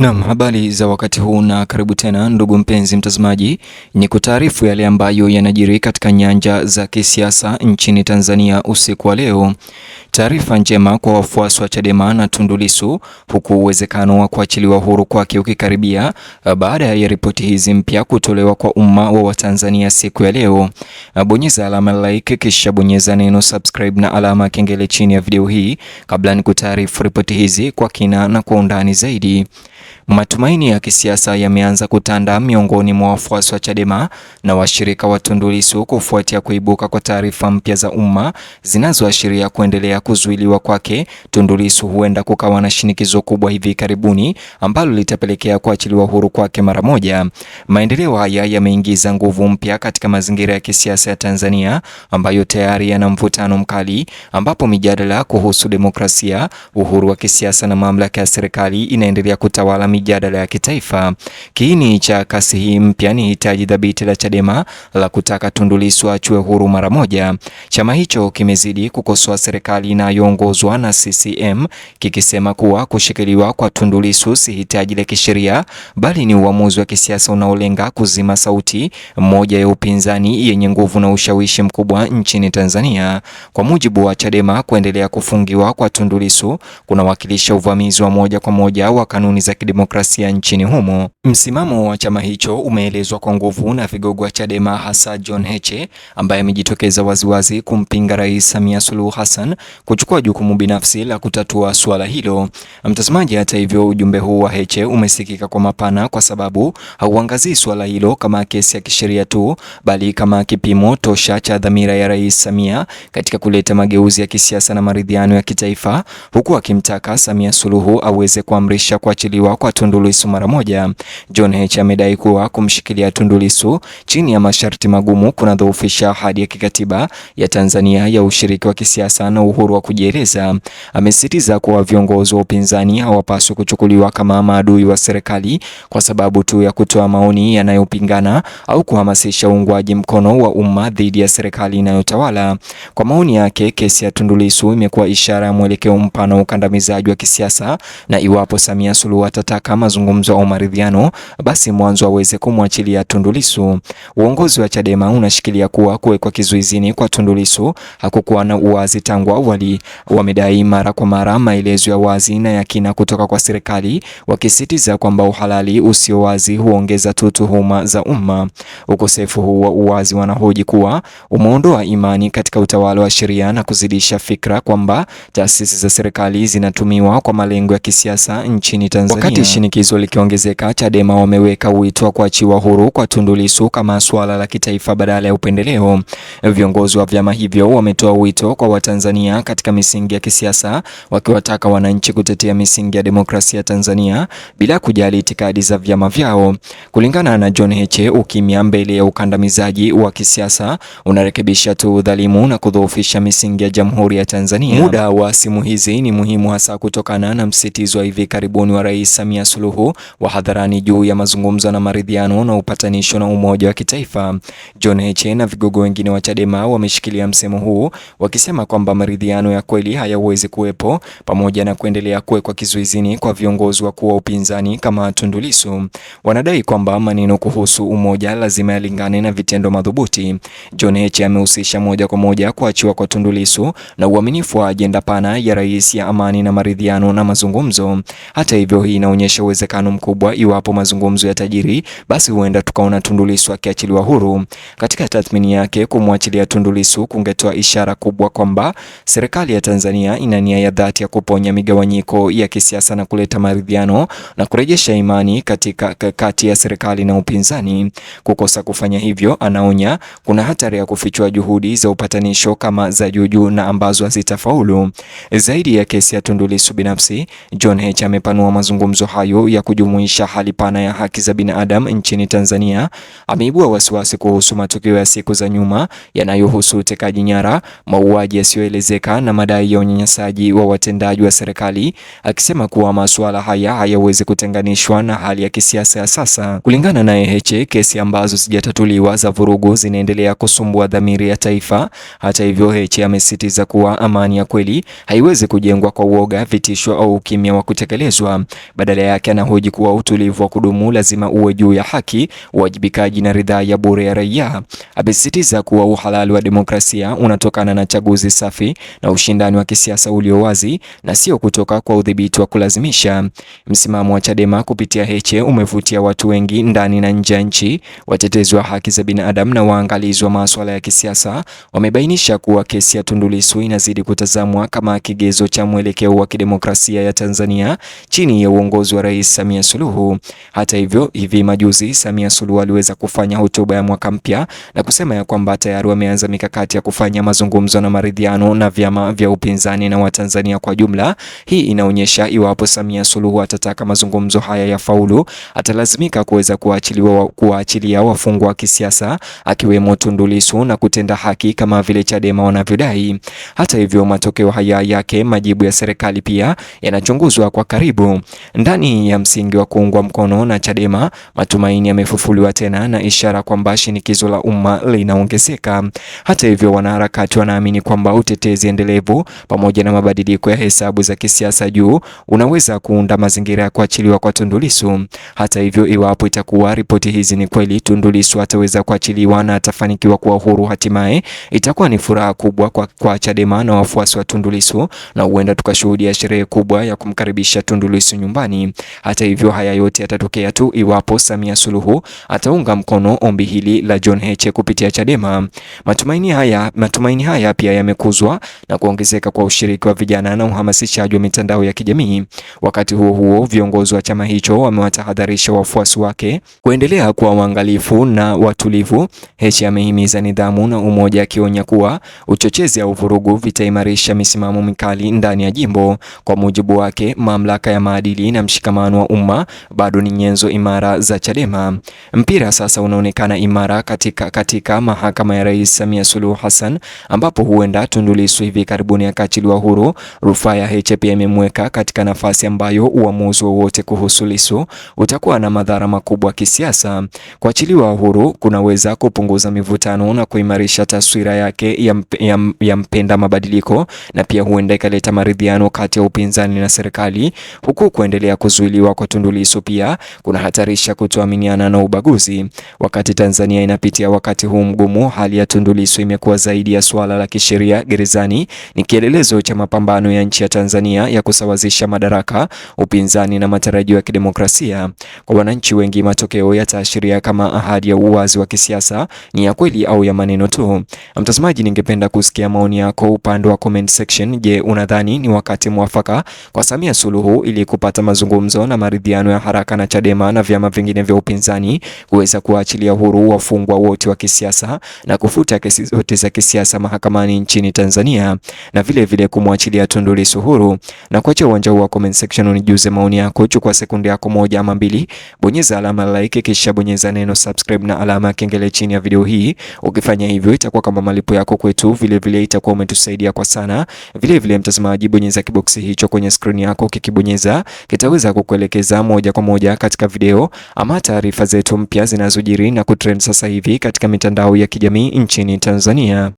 Naam, habari za wakati huu na karibu tena ndugu mpenzi mtazamaji, ni kutaarifu yale ambayo yanajiri katika nyanja za kisiasa nchini Tanzania usiku wa leo. Taarifa njema kwa wafuasi wa Chadema na Tundu Lissu, huku uwezekano wa kuachiliwa huru kwake ukikaribia baada ya ripoti hizi mpya kutolewa kwa umma wa Watanzania siku ya leo. Bonyeza alama like kisha bonyeza neno subscribe na alama kengele chini ya video hii kabla ni kutaarifu ripoti hizi kwa kina na kwa undani zaidi. Matumaini ya kisiasa yameanza kutanda miongoni mwa wafuasi wa Chadema na washirika wa Tundu Lissu kufuatia kuibuka kwa taarifa mpya za umma zinazoashiria kuendelea kuzuiliwa kwake. Tundu Lissu huenda kukawa na shinikizo kubwa hivi karibuni ambalo litapelekea kuachiliwa huru kwake mara moja. Maendeleo haya yameingiza nguvu mpya katika mazingira ya kisiasa ya Tanzania ambayo tayari yana mvutano mkali, ambapo mijadala kuhusu demokrasia, uhuru wa kisiasa na mamlaka ya serikali inaendelea kutawala mijadala ya kitaifa. Kiini cha kasi hii mpya ni hitaji dhabiti la Chadema la kutaka Tundu Lissu achue huru mara moja. Chama hicho kimezidi kukosoa serikali inayoongozwa na CCM kikisema kuwa kushikiliwa kwa Tundu Lissu si hitaji la kisheria bali ni uamuzi wa kisiasa unaolenga kuzima sauti moja ya upinzani yenye nguvu na ushawishi mkubwa nchini Tanzania. Kwa mujibu wa Chadema, kuendelea kufungiwa kwa Tundu Lissu kunawakilisha uvamizi wa moja kwa moja wa kanuni za kidemokrasia nchini humo. Msimamo wa chama hicho umeelezwa kwa nguvu na vigogo wa Chadema, hasa John Heche ambaye amejitokeza waziwazi kumpinga Rais Samia Suluhu Hassan kuchukua jukumu binafsi la kutatua suala hilo. Mtazamaji, hata hivyo, ujumbe huu wa Heche umesikika kwa mapana kwa sababu hauangazii suala hilo kama kesi ya kisheria tu, bali kama kipimo tosha cha dhamira ya Rais Samia katika kuleta mageuzi ya kisiasa na maridhiano ya kitaifa, huku akimtaka Samia Suluhu aweze kuamrisha kuachiliwa kwa Tundu Lissu mara moja. John Heche amedai kuwa kumshikilia Tundu Lissu chini ya masharti magumu kunadhoofisha ahadi ya kikatiba ya Tanzania ya ushiriki wa kisiasa na uhuru wa kujieleza. Amesisitiza kuwa viongozi wa upinzani hawapaswi kuchukuliwa kama maadui wa serikali kwa sababu tu ya kutoa maoni yanayopingana au kuhamasisha uungwaji mkono wa umma dhidi ya serikali inayotawala. Kwa maoni yake, kesi ya Tundu Lissu imekuwa ishara ya mwelekeo mpana wa ukandamizaji wa kisiasa, na iwapo Samia Suluhu atataka mazungumzo au maridhiano, basi mwanzo aweze kumwachilia Tundu Lissu. Uongozi wa Chadema unashikilia kuwa kuwekwa kizuizini kwa Tundu Lissu hakukuwa na uwazi tangu awali. Wamedai mara kwa mara maelezo ya wazi na ya kina kutoka kwa serikali, wakisitiza kwamba uhalali usio wazi huongeza tuhuma za umma. Ukosefu huu wa uwazi, wanahoji kuwa, umeondoa imani katika utawala wa sheria na kuzidisha fikra kwamba taasisi za serikali zinatumiwa kwa malengo ya kisiasa nchini Tanzania. Wakati shinikizo likiongezeka, Chadema wameweka wito wa kuachiwa huru kwa Tundu Lissu kama swala la kitaifa badala ya upendeleo. Viongozi wa vyama hivyo wametoa wito kwa Watanzania katika misingi ya kisiasa, wakiwataka wananchi kutetea misingi ya demokrasia Tanzania bila kujali itikadi za vyama vyao. Kulingana na John Heche, ukimya mbele ya ukandamizaji wa kisiasa unarekebisha tu udhalimu na kudhoofisha misingi ya Jamhuri ya Tanzania. Muda wa simu hizi ni muhimu hasa kutokana na msitizo wa hivi karibuni wa Rais Samia Suluhu wa hadharani juu ya mazungumzo na maridhiano na upatanisho na umoja wa kitaifa. John Heche na vigogo wengine wa Chadema wameshikilia msemo huu, wakisema kwamba maridhiano ya kweli hayawezi kuwepo pamoja na kuendelea kuwekwa kizuizini kwa viongozi wakuu wa upinzani kama Tundu Lissu. Wanadai kwamba maneno kuhusu umoja lazima yalingane na vitendo madhubuti. John Heche amehusisha moja kwa moja kuachiwa kwa Tundu Lissu na uaminifu wa ajenda pana ya rais ya amani na maridhiano na mazungumzo. Hata hivyo, hii inaonyesha uwezekano mkubwa iwapo mazungumzo ya tajiri, basi huenda tukaona Tundu Lissu akiachiliwa huru. Katika tathmini yake, kumwachilia Tundu Lissu kungetoa ishara kubwa kwamba serikali ya Tanzania ina nia ya dhati ya kuponya migawanyiko ya kisiasa na kuleta maridhiano na kurejesha imani kati ya serikali na upinzani. Kukosa kufanya hivyo, anaonya, kuna hatari ya kufichua juhudi za upatanisho kama za juju na ambazo hazitafaulu. Zaidi ya kesi ya Tundu Lissu binafsi, John Heche amepanua mazungumzo hayo ya kujumuisha hali pana ya haki za binadamu nchini Tanzania. Ameibua wasiwasi kuhusu matukio ya siku za nyuma yanayohusu utekaji nyara, mauaji yasiyoelezeka na madai ya unyanyasaji wa watendaji wa serikali, akisema kuwa masuala haya hayawezi kutenganishwa na hali ya kisiasa ya sasa. Kulingana naye Heche, kesi ambazo sijatatuliwa za vurugu zinaendelea kusumbua dhamiri ya taifa. Hata hivyo, Heche amesisitiza kuwa amani ya kweli haiwezi kujengwa kwa uoga, vitisho au ukimya wa kutekelezwa. Badala Badala yake anahoji kuwa utulivu wa kudumu lazima uwe juu ya haki, uwajibikaji na ridhaa ya bure ya raia. Amesisitiza kuwa uhalali wa demokrasia unatokana na chaguzi safi na ushindani wa kisiasa ulio wazi na sio kutoka kwa udhibiti wa kulazimisha. Msimamo wa Chadema kupitia Heche umevutia watu wengi ndani na nje ya nchi. Watetezi wa haki za binadamu na waangalizi wa masuala ya kisiasa wamebainisha kuwa kesi ya Tundu Lissu inazidi kutazamwa kama kigezo cha mwelekeo wa kidemokrasia ya Tanzania chini ya uongozi wa Rais Samia Suluhu. Hata hivyo, hivi majuzi Samia Suluhu aliweza kufanya hotuba ya mwaka mpya na kusema ya kwamba tayari wameanza mikakati ya kufanya mazungumzo na maridhiano na vyama vya upinzani na Watanzania kwa jumla. Hii inaonyesha iwapo Samia Suluhu atataka mazungumzo haya ya faulu, atalazimika kuweza kuachilia wafungwa wa kisiasa akiwemo Tundu Lissu na kutenda haki kama vile Chadema wanavyodai. Hata hivyo, matokeo haya yake majibu ya serikali pia yanachunguzwa kwa karibu. Ndani ya msingi wa kuungwa mkono na Chadema, matumaini yamefufuliwa tena na ishara kwamba shinikizo la umma linaongezeka. Hata hivyo, wanaharakati wanaamini kwamba utetezi endelevu pamoja na mabadiliko ya hesabu za kisiasa juu unaweza kuunda mazingira ya kuachiliwa kwa Tundu Lissu. Hata hivyo, iwapo itakuwa ripoti hizi ni kweli, Tundu Lissu ataweza kuachiliwa na atafanikiwa kuwa huru hatimaye, itakuwa ni furaha kubwa kwa Chadema na wafuasi wa Tundu Lissu, na huenda tukashuhudia sherehe kubwa ya kumkaribisha Tundu Lissu nyumbani. Hata hivyo, haya yote yatatokea tu iwapo Samia Suluhu ataunga mkono ombi hili la John Heche kupitia Chadema. Matumaini haya pia yamekuzwa na kuongezeka kwa ushiriki wa vijana na uhamasishaji wa mitandao ya kijamii. Wakati huo huo, viongozi wa chama hicho wamewatahadharisha wafuasi wake kuendelea kuwa waangalifu na watulivu. Heche amehimiza nidhamu na umoja, akionya kuwa uchochezi au vurugu vitaimarisha misimamo mikali ndani ya jimbo. Kwa mujibu wake, mamlaka ya maadili na mshikamano wa umma bado ni nyenzo imara za Chadema. Mpira sasa unaonekana imara katika mahakama ya Rais Samia Suluhu Hassan, ambapo huenda Tundu Lissu hivi karibuni akaachiliwa huru. Rufaa ya Heche pia imemweka katika nafasi ambayo uamuzi wowote kuhusu Lissu utakuwa na madhara makubwa kisiasa. Kuachiliwa huru kunaweza kupunguza mivutano na kuimarisha taswira yake ya mpenda mabadiliko, na pia huenda ikaleta maridhiano kati ya upinzani na serikali, huku kuendelea kuzuiliwa kwa Tundu Lissu pia kunahatarisha kutoaminiana na ubaguzi. Wakati Tanzania inapitia wakati huu mgumu, hali ya Tundu Lissu imekuwa zaidi ya suala la kisheria gerezani. Ni kielelezo cha mapambano ya nchi ya Tanzania ya kusawazisha madaraka, upinzani na matarajio ya kidemokrasia. Kwa wananchi wengi, matokeo yataashiria kama ahadi ya uwazi wa kisiasa ni ya kweli au ya maneno tu. Mtazamaji, ningependa kusikia maoni yako upande wa comment section. Je, unadhani ni wakati mwafaka kwa Samia Suluhu ili kupata mazungumzo na maridhiano ya haraka na Chadema na vyama vingine vya upinzani kuweza kuachilia huru wafungwa wote wa kisiasa na kufuta kesi zote za kisiasa mahakamani nchini Tanzania, na vile kumwachilia Tundu Lissu huru? Na kuacha uwanja wa comment section unijuze maoni yako. Chukua sekunde yako moja ama mbili, bonyeza alama like, kisha bonyeza neno subscribe na alama ya kengele chini ya video hii. Ukifanya hivyo itakuwa kama malipo yako kwetu, vile itakuwa umetusaidia kwa sana. Vile mtazamaji, bonyeza kiboksi hicho kwenye screen yako. Kikibonyeza kitaweza kukuelekeza moja kwa moja katika video ama taarifa zetu mpya zinazojiri na kutrend sasa hivi katika mitandao ya kijamii nchini Tanzania.